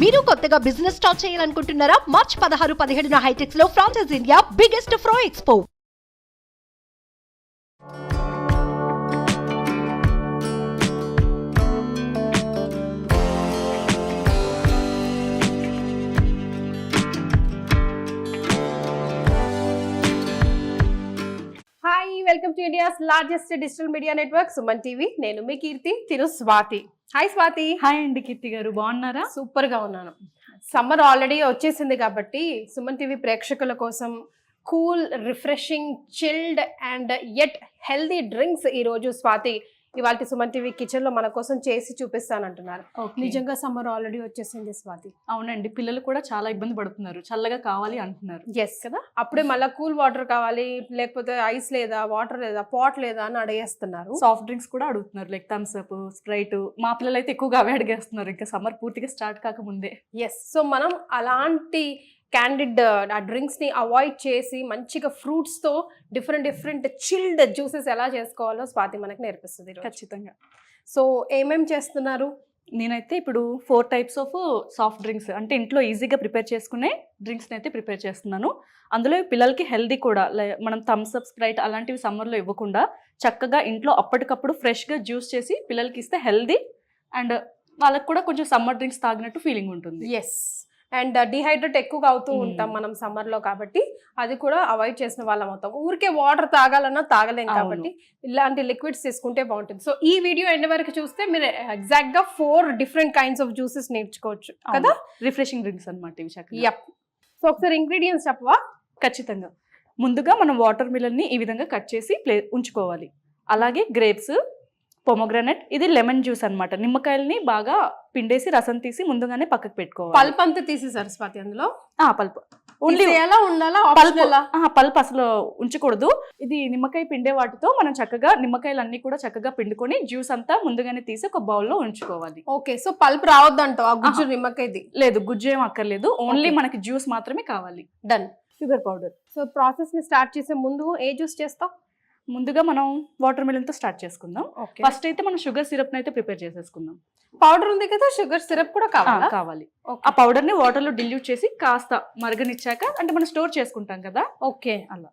మీరు కొత్తగా business start చేయాలనుకుంటున్నారా? మార్చ్ 16-17 హైటెక్స్ లో franchise India biggest ఫ్రో expo. Hi, welcome to India's largest digital media network Suman TV. నేను మీ కీర్తి, తిను స్వాతి. హాయ్ స్వాతి. హాయ్ అండి కీర్తి గారు, బాగున్నారా? సూపర్ గా ఉన్నాను. సమ్మర్ ఆల్రెడీ వచ్చేసింది కాబట్టి సుమన్ టీవీ ప్రేక్షకుల కోసం cool, refreshing, chilled and yet healthy drinks ఈ రోజు స్వాతి ఇవాళ సుమన్ టీవీ కిచెన్ లో మన కోసం చేసి చూపిస్తానంటున్నారు. నిజంగా సమ్మర్ ఆల్రెడీ వచ్చేసింది స్వాతి. అవునండి, పిల్లలు కూడా చాలా ఇబ్బంది పడుతున్నారు, చల్లగా కావాలి అంటున్నారు. ఎస్ కదా, అప్పుడే మళ్ళీ కూల్ వాటర్ కావాలి, లేకపోతే ఐస్ లేదా, వాటర్ లేదా, పాట్ లేదా అని అడిగేస్తున్నారు. సాఫ్ట్ డ్రింక్స్ కూడా అడుగుతున్నారు, లైక్ థమ్స్ అప్, స్ప్రైట్. మా పిల్లలు అయితే ఎక్కువగా అవే అడిగేస్తున్నారు, ఇంకా సమ్మర్ పూర్తిగా స్టార్ట్ కాకముందే. ఎస్, సో మనం అలాంటి క్యాండిడ్ ఆ డ్రింక్స్ ని అవాయిడ్ చేసి మంచిగా ఫ్రూట్స్ తో డిఫరెంట్ చిల్డ్ జ్యూసెస్ ఎలా చేసుకోవాలో స్వాతి మనకు నేర్పిస్తుంది ఈరోజు. ఖచ్చితంగా. సో ఏమేం చేస్తున్నారు? నేనైతే ఇప్పుడు 4 టైప్స్ ఆఫ్ సాఫ్ట్ డ్రింక్స్, అంటే ఇంట్లో ఈజీగా ప్రిపేర్ చేసుకునే డ్రింక్స్ని అయితే ప్రిపేర్ చేస్తున్నాను. అందులో పిల్లలకి హెల్దీ కూడా, మనం థమ్స్ అప్, స్ప్రైట్ అలాంటివి సమ్మర్లో ఇవ్వకుండా చక్కగా ఇంట్లో అప్పటికప్పుడు ఫ్రెష్గా జ్యూస్ చేసి పిల్లలకి ఇస్తే హెల్దీ అండ్ వాళ్ళకి కూడా కొంచెం సమ్మర్ డ్రింక్స్ తాగినట్టు ఫీలింగ్ ఉంటుంది. ఎస్, అండ్ డిహైడ్రేట్ ఎక్కువగా అవుతూ ఉంటాం మనం సమ్మర్ లో, కాబట్టి అది కూడా అవాయిడ్ చేసిన వాళ్ళం అవుతాం. ఊరికే వాటర్ తాగాలన్నా తాగలేం కాబట్టి ఇలాంటి లిక్విడ్స్ తీసుకుంటే బాగుంటుంది. సో ఈ వీడియో ఎండ్ వరకు చూస్తే మీరు ఎగ్జాక్ట్ గా 4 డిఫరెంట్ కైండ్స్ ఆఫ్ జ్యూసెస్ నేర్చుకోవచ్చు కదా. రిఫ్రెషింగ్ డ్రింక్స్ అనమాట ఇవి. యప్. సో ఒకసారి ఇంగ్రీడియంట్స్ చెప్పవా? ఖచ్చితంగా. ముందుగా మనం వాటర్ మిలన్ని ఈ విధంగా కట్ చేసి ఉంచుకోవాలి. అలాగే గ్రేప్స్, పొమోగ్రానైట్, ఇది లెమన్ జ్యూస్ అన్నమాట. నిమ్మకాయల్ని బాగా పిండేసి రసం తీసి ముందుగానే పక్కకు పెట్టుకోవాలి. పల్ప్ అంతా తీసేసారు స్వాతి అందులో? పల్ప్ ఓన్లీ ఎలా ఉండాలా? పల్ప్ అసలు ఉంచకూడదు. ఇది నిమ్మకాయ పిండే వాటితో మనం చక్కగా నిమ్మకాయలన్నీ కూడా చక్కగా పిండుకొని జ్యూస్ అంతా ముందుగానే తీసి ఒక బౌల్లో ఉంచుకోవాలి. ఓకే, సో పల్ప్ రావద్దంటావు? ఆ గుజ్జు నిమ్మకాయది లేదు, గుజ్జు ఏం అక్కర్లేదు, ఓన్లీ మనకి జ్యూస్ మాత్రమే కావాలి. Done. Sugar powder. So process ని స్టార్ట్ చేసే ముందు ఏ జ్యూస్ చేస్తావు? ముందుగా మనం వాటర్ మిలన్ తో స్టార్ట్ చేసుకుందాం. ఫస్ట్ అయితే మనం షుగర్ సిరప్ అయితే ప్రిపేర్ చేసేసుకుందాం. పౌడర్ ఉంది కదా, షుగర్ సిరప్ కూడా కావాలి. ఆ పౌడర్ ని వాటర్ లో డిల్యూట్ చేసి కాస్త మరగనిచ్చాక, అంటే మనం స్టోర్ చేసుకుంటాం కదా. ఓకే, అలా.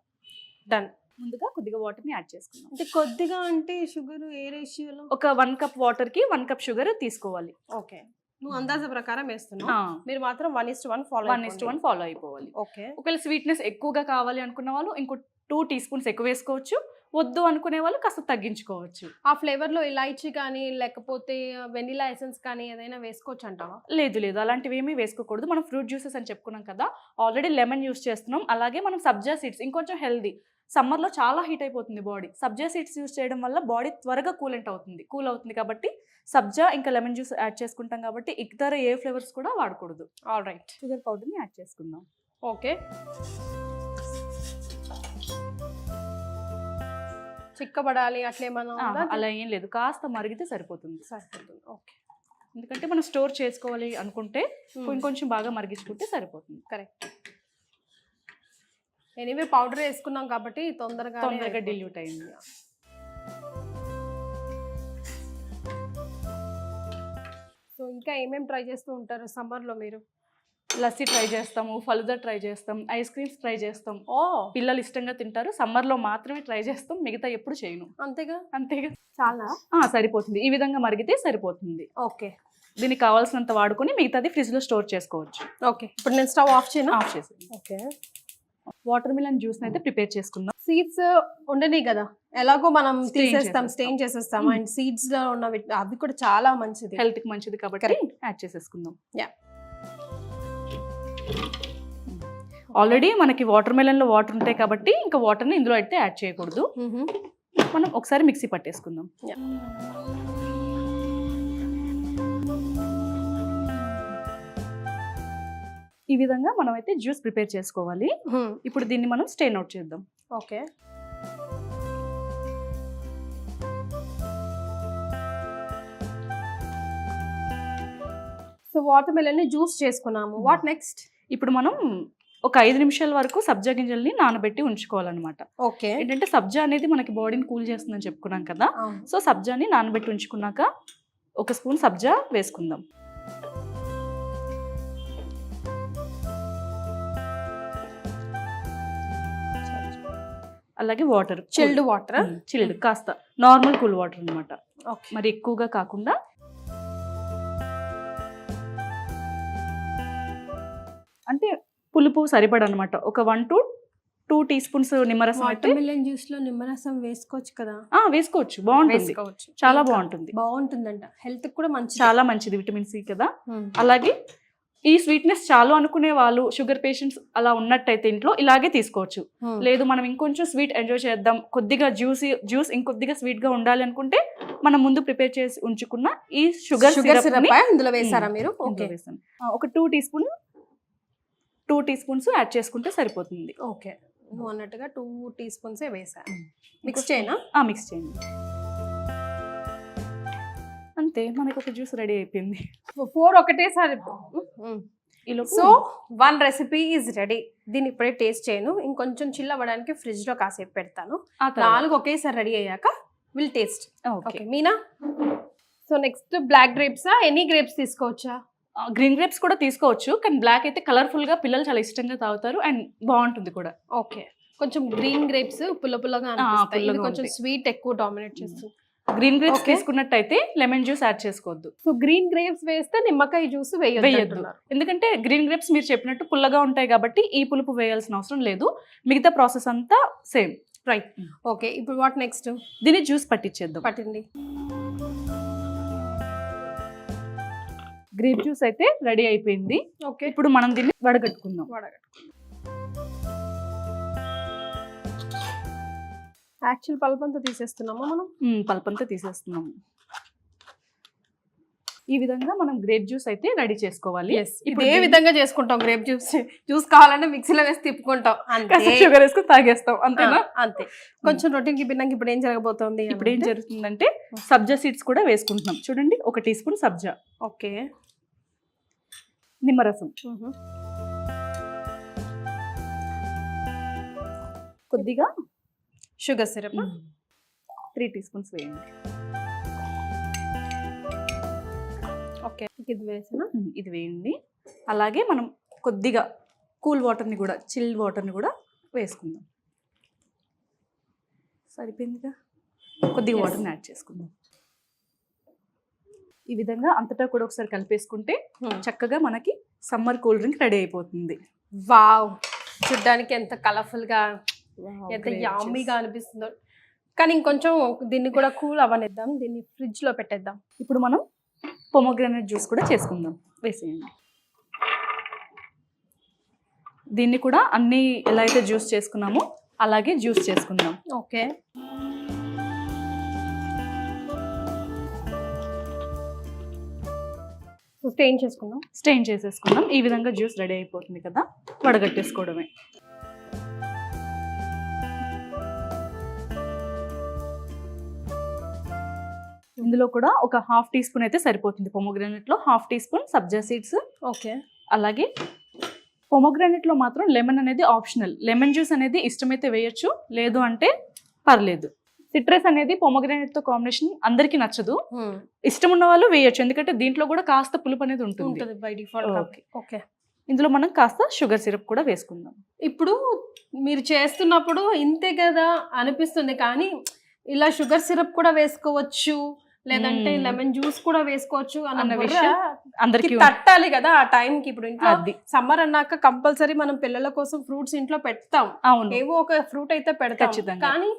డన్. ముందుగా కొద్దిగా వాటర్ ని యాడ్ చేసుకుందాం. అంటే కొద్దిగా అంటే షుగర్ ఏ రేషియోలో? ఒక 1 కప్ వాటర్ కి 1 కప్ షుగర్ తీసుకోవాలి. ఓకే, నువ్వు అందాజ ప్రకారం వేస్తున్నావు, మీరు మాత్రం 1:1 ఫాలో అయిపోవాలి. ఓకే, ఒకవేళ స్వీట్నెస్ ఎక్కువగా కావాలి అనుకున్న వాళ్ళు ఇంకో 2 టీ స్పూన్స్ ఎక్కువ వేసుకోవచ్చు, వద్దు అనుకునే వాళ్ళు కాస్త తగ్గించుకోవచ్చు. ఆ ఫ్లేవర్ లో ఇలాచీ కానీ లేకపోతే వెనిలా ఎసెన్స్ కానీ ఏదైనా వేసుకోవచ్చు అంటావా? లేదు, అలాంటివి ఏమీ వేసుకోకూడదు. మనం ఫ్రూట్ జ్యూసెస్ అని చెప్పుకున్నాం కదా, ఆల్రెడీ లెమన్ యూస్ చేస్తున్నాం. అలాగే మనం సబ్జా సీడ్స్ ఇంకొంచెం హెల్దీ. సమ్మర్లో చాలా హీట్ అయిపోతుంది బాడీ, సబ్జా సీడ్స్ యూస్ చేయడం వల్ల బాడీ త్వరగా కూల్ అవుతుంది కాబట్టి సబ్జా ఇంకా లెమన్ జ్యూస్ యాడ్ చేసుకుంటాం కాబట్టి ఇతర ఏ ఫ్లేవర్స్ కూడా వాడకూడదు. ఆల్ రైట్, షుగర్ పౌడర్ని యాడ్ చేసుకుందాం. ఓకే, చిక్కబడాలి అట్లేమన్నా? అలా ఏం లేదు, కాస్త మరిగితే సరిపోతుంది. ఓకే, ఎందుకంటే మనం స్టోర్ చేసుకోవాలి అనుకుంటే ఇంకొంచెం బాగా మరిగించుకుంటే సరిపోతుంది. కరెక్ట్. ఎనీవే పౌడర్ వేసుకున్నాం కాబట్టి తొందరగా డిల్యూట్ అయింది. సో ఇంకా ఏమేమి ట్రై చేస్తూ ఉంటారు సమ్మర్ లో మీరు? లస్సీ ట్రై చేస్తాము, ఫలుదా ట్రై చేస్తాం, ఐస్ క్రీమ్స్ ట్రై చేస్తాం. పిల్లలు ఇష్టంగా తింటారు. సమ్మర్ లో మాత్రమే ట్రై చేస్తాం, మిగతా ఎప్పుడు చేయను. అంతేగా చాలా సరిపోతుంది. ఈ విధంగా మరిగితే సరిపోతుంది. ఓకే, దీనికి కావాల్సినంత వాడుకొని మిగతాది ఫ్రిడ్జ్ లో స్టోర్ చేసుకోవచ్చు. ఓకే, ఇప్పుడు నేను స్టవ్ ఆఫ్ చేయను? ఆఫ్ చేసి ఓకే, వాటర్ మిలన్ జ్యూస్ అయితే ప్రిపేర్ చేసుకుందాం. సీడ్స్ ఉండని కదా, ఎలాగో మనం తీసేస్తాం, స్టెయిన్ చేసేస్తాం. అండ్ సీడ్స్ లో ఉన్నవి అవి కూడా చాలా మంచిది, హెల్త్ కి మంచిది కాబట్టి యాడ్ చేసేసుకుందాం. ఆల్రెడీ మనకి వాటర్ మిలన్ లో వాటర్ ఉంటాయి కాబట్టి ఇంకా వాటర్ ని ఇందులో అయితే యాడ్ చేయకూడదు. మనం ఒకసారి మిక్సీ పట్టేసుకుందాం. ఈ విధంగా మనం అయితే జ్యూస్ ప్రిపేర్ చేసుకోవాలి. ఇప్పుడు దీన్ని మనం స్టెయిన్ అవుట్ చేద్దాం. ఓకే, సో వాటర్ మిలన్ ని జ్యూస్ చేసుకున్నాము. What next? ఇప్పుడు మనం ఒక 5 నిమిషాల వరకు సబ్జా గింజల్ని నానబెట్టి ఉంచుకోవాలన్నమాట. ఓకే, ఏంటంటే సబ్జా అనేది మనకి బాడీని కూల్ చేస్తుందని చెప్పుకున్నాం కదా. సో సబ్జాని నానబెట్టి ఉంచుకున్నాక 1 స్పూన్ సబ్జా వేసుకుందాం. అలాగే వాటర్, చిల్డ్ వాటర్. చిల్డ్ కాస్త నార్మల్ కూల్ వాటర్ అన్నమాట, ఓకే. మరి ఎక్కువగా కాకుండా. అంటే పులుపు సరిపడా అనమాట. ఒక 1 to 2 teaspoons నిమ్మరసం అయితే వాటర్మిలన్ జ్యూస్ లో నిమ్మరసం వేసుకోవచ్చు కదా? వేసుకోవచ్చు, బాగుంటుంది, వేసుకోవచ్చు, చాలా బాగుంటుంది, బాగుంటుందంట, హెల్త్ కూడా మంచి, చాలా మంచిది, విటమిన్ సి కదా. అలాగే ఈ స్వీట్నెస్ చాలు అనుకునే వాళ్ళు, షుగర్ పేషెంట్స్ అలా ఉన్నట్టయితే ఇంట్లో ఇలాగే తీసుకోవచ్చు. లేదు మనం ఇంకొంచెం స్వీట్ ఎంజాయ్ చేద్దాం, కొద్దిగా జ్యూస్ ఇంకొద్దిగా స్వీట్ గా ఉండాలి అనుకుంటే మనం ముందు ప్రిపేర్ చేసి ఉంచుకున్న ఈ షుగర్ సిరప్ ఇందులో వేసారా మీరు? ఓకే, వేసాను. ఒక 2 teaspoons యాడ్ చేసుకుంటే సరిపోతుంది. ఓకే, నువ్వు అన్నట్టుగా 2 teaspoons వేసాను. మిక్స్ చేయనా? మిక్స్ చేయండి, అంతే, మనకు ఒక జ్యూస్ రెడీ అయిపోయింది. 4 ఒకటేసారి. So 1 recipe is ready. దీన్ని ఇప్పుడే టేస్ట్ చేయను, ఇంకొంచెం చిల్ అవ్వడానికి ఫ్రిడ్జ్ లో కాసేపు పెడతాను. 4 ఒకేసారి రెడీ అయ్యాక will taste. Okay Meena. So next black గ్రేప్సా, ఎనీ గ్రేప్స్ తీసుకోవచ్చా? గ్రీన్ గ్రేప్స్ కూడా తీసుకోవచ్చు, కానీ బ్లాక్ అయితే కలర్ఫుల్ గా పిల్లలు చాలా ఇష్టంగా తాగుతారు అండ్ బాగుంటుంది కూడా. ఓకే, కొంచెం గ్రీన్ గ్రేప్స్ పుల్లగా అనిపిస్తాయి, ఇది కొంచెం స్వీట్ ఎక్కువ డామినేట్ చేస్తుంది. గ్రీన్ గ్రేప్స్ తీసుకున్నట్టయితే లెమన్ జ్యూస్ యాడ్ చేసుకోవద్దు. సో గ్రీన్ గ్రేప్స్ వేస్తే నిమ్మకాయ జ్యూస్ వేయొద్దు, ఎందుకంటే గ్రీన్ గ్రేప్స్ మీరు చెప్పినట్టు పుల్లగా ఉంటాయి కాబట్టి ఈ పులుపు వేయాల్సిన అవసరం లేదు. మిగతా ప్రాసెస్ అంతా సేమ్. రైట్. ఓకే, ఇప్పుడు వాట్ నెక్స్ట్? దీన్ని జ్యూస్ పట్టించేద్దాం. పట్టింది. గ్రేప్ జ్యూస్ అయితే రెడీ అయిపోయింది. ఓకే, ఇప్పుడు మనం దీన్ని వడగట్టుకుందాం. యాక్చువల్ పల్పంతా తీసేస్తున్నామా మనం? పల్పంతా తీసేస్తున్నాము. ఈ విధంగా మనం గ్రేప్ జ్యూస్ అయితే రెడీ చేసుకోవాలి. ఇప్పుడు ఏ విధంగా చేసుకుంటాం? గ్రేప్ జ్యూస్ కావాలంటే మిక్సీలో వేసి తిప్పుకుంటాం, షుగర్ వేసుకుని తాగేస్తాం, అంతేనా? అంతే. కొంచెం రొటీన్ కి భిన్నంగా ఇప్పుడు ఏం జరగబోతోంది? ఇప్పుడు ఏం జరుగుతుందంటే సబ్జా సీడ్స్ కూడా వేసుకుంటున్నాం. చూడండి, 1 teaspoon సబ్జా. ఓకే, నిమ్మరసం కొద్దిగా, షుగర్ సిరప్ 3 teaspoons వేయండి. ఓకే, ఇది వేసిన, ఇది వేయండి. అలాగే మనం కొద్దిగా కూల్ వాటర్ని కూడా, చిల్ వాటర్ని కూడా వేసుకుందాం. సరిపోయిందిగా, కొద్దిగా వాటర్ని యాడ్ చేసుకుందాం. ఈ విధంగా అంతటా కూడా ఒకసారి కలిపేసుకుంటే చక్కగా మనకి సమ్మర్ కూల్ డ్రింక్ రెడీ అయిపోతుంది. వావ్, చూడ్డానికి ఎంత కలర్ఫుల్ గా, ఎంత యామ్మీగా అనిపిస్తుందో. కానీ ఇంకొంచెం దీన్ని కూడా కూల్ అవ్వనిద్దాం, దీన్ని ఫ్రిడ్జ్ లో పెట్టేద్దాం. ఇప్పుడు మనం పొమోగ్రానేట్ జ్యూస్ కూడా చేసుకుందాం. వేసేయండి. దీన్ని కూడా అన్ని ఎలా అయితే జ్యూస్ చేసుకున్నామో అలాగే జ్యూస్ చేసుకుందాం. ఓకే, స్టెయిన్ చేసుకుందాం. స్టెయిన్ చేసేసుకుందాం. ఈ విధంగా జ్యూస్ రెడీ అయిపోతుంది కదా, వడగట్టేసుకోవడమే. ఇందులో కూడా ఒక 1/2 teaspoon అయితే సరిపోతుంది. పొమోగ్రానేట్ లో 1/2 teaspoon సబ్జా సీడ్స్. ఓకే, అలాగే పొమోగ్రానేట్ లో మాత్రం లెమన్ అనేది ఆప్షనల్. లెమన్ జ్యూస్ అనేది ఇష్టమైతే వేయొచ్చు, లేదు అంటే పర్లేదు. సిట్రస్ అనేది పొమోగ్రానేట్ తో కాంబినేషన్ అందరికీ నచ్చదు, ఇష్టం ఉన్న వాళ్ళు వేయొచ్చు, ఎందుకంటే దీంట్లో కూడా కాస్త పులుపు అనేది ఉంటుంది బై డిఫాల్ట్. ఓకే, ఇందులో మనం కాస్త షుగర్ సిరప్ కూడా వేసుకుందాం. ఇప్పుడు మీరు చేస్తున్నప్పుడు ఇంతే కదా అనిపిస్తుంది, కానీ ఇలా షుగర్ సిరప్ కూడా వేసుకోవచ్చు, లేదంటే లెమన్ జ్యూస్ కూడా వేసుకోవచ్చు అన్న విషయం అందరికి తట్టాలి కదా ఆ టైంకి. ఇప్పుడు ఇంట్లో సమ్మర్ అన్నాక కంపల్సరీ మనం పిల్లల కోసం ఫ్రూట్స్ ఇంట్లో పెడతాం, ఏవో ఒక ఫ్రూట్ అయితే పెడతాం, కానీ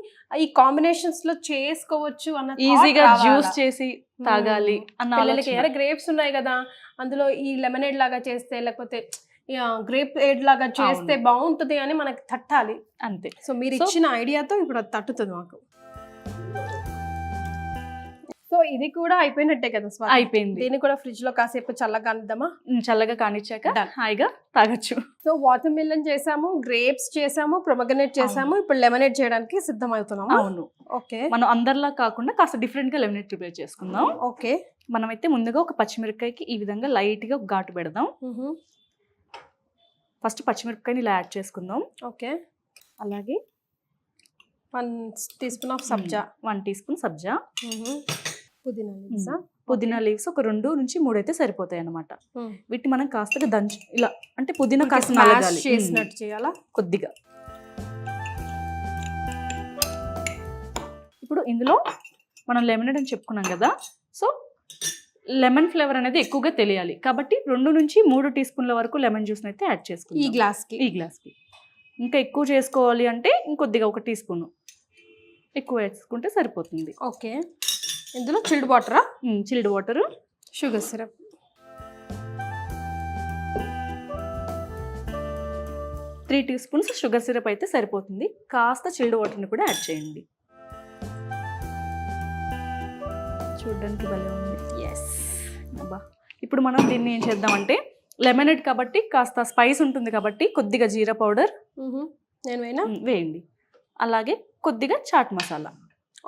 ఈ కాంబినేషన్స్ లో చేసుకోవచ్చు అన్న, ఈజీగా జ్యూస్ చేసి తాగాలి అన్న పిల్లలకి. ఏరే గ్రేప్స్ ఉన్నాయి కదా, అందులో ఈ లెమనేడ్ లాగా చేస్తే, లేకపోతే గ్రేప్ ఎయిడ్ లాగా చేస్తే బాగుంటుంది అని మనకి తట్టాలి, అంతే. సో మీరు ఇచ్చిన ఐడియాతో ఇప్పుడు అది తట్టుతుంది మాకు. సో ఇది కూడా అయిపోయినట్టే కదా? అయిపోయింది. దీన్ని కూడా ఫ్రిడ్జ్ లో కాసేపు చల్లగా కానిద్దామా? చల్లగా కానిచ్చాక హాయిగా తాగొచ్చు. సో వాటర్ మిలన్ చేసాము, గ్రేప్స్ చేసాము, ప్రొమోగ్రనేట్ చేసాము, ఇప్పుడు లెమనేడ్ చేయడానికి సిద్ధం అవుతున్నాము. అవును. ఓకే, మనం అందరిలా కాకుండా కాస్త డిఫరెంట్ గా లెమనేడ్ ప్రిపేర్ చేసుకుందాం. ఓకే, మనమైతే ముందుగా ఒక పచ్చిమిరపకాయకి ఈ విధంగా లైట్ గా ఘాటు పెడదాం. ఫస్ట్ పచ్చిమిరపకాయని ఇలా యాడ్ చేసుకుందాం. ఓకే, అలాగే 1 teaspoon ఆఫ్ సబ్జా, 1 teaspoon సబ్జా, పుదీనా లీవ్స్ ఒక 2 నుంచి 3 అయితే సరిపోతాయి అన్నమాట. వీటిని మనం కాస్త దంచి ఇలా, అంటే పుదీనా కాస్త నలగాలి చేసినట్టు చేయాలా, కొద్దిగా. ఇప్పుడు ఇందులో మనం లెమనేడ్ అని చెప్పుకున్నాం కదా, సో లెమన్ ఫ్లేవర్ అనేది ఎక్కువగా తెలియాలి కాబట్టి 2 నుంచి 3 టీ స్పూన్ల వరకు లెమన్ జ్యూస్ని అయితే యాడ్ చేసుకుంటాం ఈ గ్లాస్కి. ఇంకా ఎక్కువ చేసుకోవాలి అంటే ఇంకొద్దిగా 1 టీ స్పూన్ ఎక్కువ వేసుకుంటే సరిపోతుంది. ఓకే, ఇందులో చిల్డ్ వాటరా? Chilled water, sugar syrup. 3 teaspoons sugar syrup అయితే సరిపోతుంది. కాస్త చిల్డ్ వాటర్ని కూడా యాడ్ చేయండి. చూడడానికి భలే ఉంది. ఎస్. అబ్బా, ఇప్పుడు మనం దీన్ని ఏం చేద్దామంటే లెమనేడ్ కాబట్టి కాస్త స్పైస్ ఉంటుంది కాబట్టి కొద్దిగా జీరా పౌడర్ నేను వేయండి. అలాగే కొద్దిగా చాట్ మసాలా.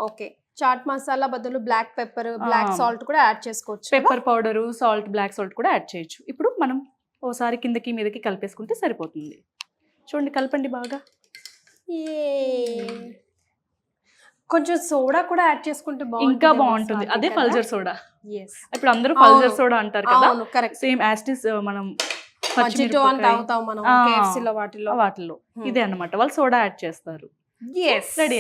ఓకే, చాట్ మసాలా బదులు బ్లాక్ పెప్పర్, బ్లాక్ సాల్ట్ కూడా యాడ్ చేసుకోవచ్చు. Pepper powder, salt, black salt కూడా యాడ్ చేయొచ్చు. ఇప్పుడు మనం ఓసారి కిందకి మీదకి కలిపేసుకుంటే సరిపోతుంది. చూడండి, కలపండి బాగా. కొంచెం సోడా కూడా యాడ్ చేసుకుంటే ఇంకా బాగుంటుంది. అదే పల్జర్ సోడా. ఇప్పుడు అందరూ పల్జర్ సోడా అంటారు కదా, సేమ్ యాస్టిస్ మనం వాటిలో ఇదే అన్నమాట, వాళ్ళు సోడా యాడ్ చేస్తారు.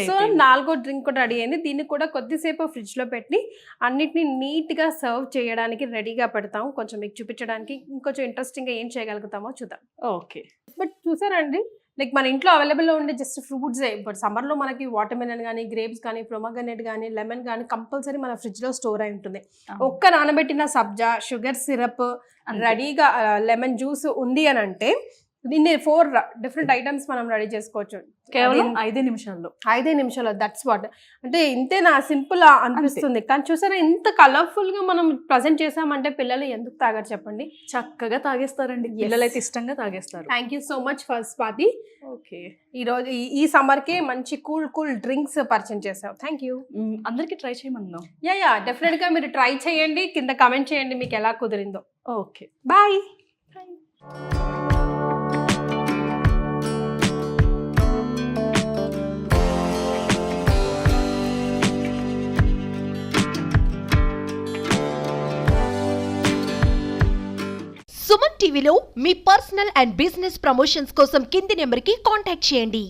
సో 4వ డ్రింక్ కూడా రెడీ అయింది. దీన్ని కూడా కొద్దిసేపు ఫ్రిడ్జ్ లో పెట్టి అన్నిటిని నీట్ గా సర్వ్ చేయడానికి రెడీగా పెడతాం. కొంచెం మీకు చూపించడానికి ఇంకొంచెం ఇంట్రెస్టింగ్ గా ఏం చేయగలుగుతామో చూద్దాం. ఓకే, బట్ చూసారండి, లైక్ మన ఇంట్లో అవైలబుల్లో ఉండే జస్ట్ ఫ్రూట్సే. ఇప్పుడు సమ్మర్లో మనకి వాటర్ మెలన్ కానీ, గ్రేప్స్ కానీ, ప్రొమగనేట్ కానీ, లెమన్ కానీ కంపల్సరీ మన ఫ్రిడ్జ్లో స్టోర్ అయి ఉంటుంది. ఒక్క నానబెట్టిన సబ్జా, షుగర్ సిరప్, రెడీగా లెమన్ జ్యూస్ ఉంది అని అంటే దీన్ని 4 డిఫరెంట్ ఐటమ్స్ మనం రెడీ చేసుకోవచ్చు కేవలం 5 నిమిషాల్లో. That's what. అంటే ఇంతేనా సింపుల్ అనిపిస్తుంది, కానీ చూసారా ఇంత కలర్ఫుల్ గా మనం ప్రజెంట్ చేసామంటే పిల్లలు ఎందుకు తాగారు చెప్పండి? చక్కగా తాగేస్తారండి, పిల్లలైతే ఇష్టంగా తాగేస్తారు. Thank you so much for Swathi. Okay, ఈరోజు ఈ సమ్మర్ కి మంచి కూల్ డ్రింక్స్ పరిచయం చేసావు. Thank you. అందరికి ట్రై చేయమన్నాం. యా డెఫినెట్ గా మీరు ట్రై చేయండి, కింద కమెంట్ చేయండి మీకు ఎలా కుదిరిందో. Okay, bye. సుమన్ టీవీలో మీ పర్సనల్ అండ్ బిజినెస్ ప్రమోషన్స్ కోసం కింది నెంబర్కి కాంటాక్ట్ చేయండి.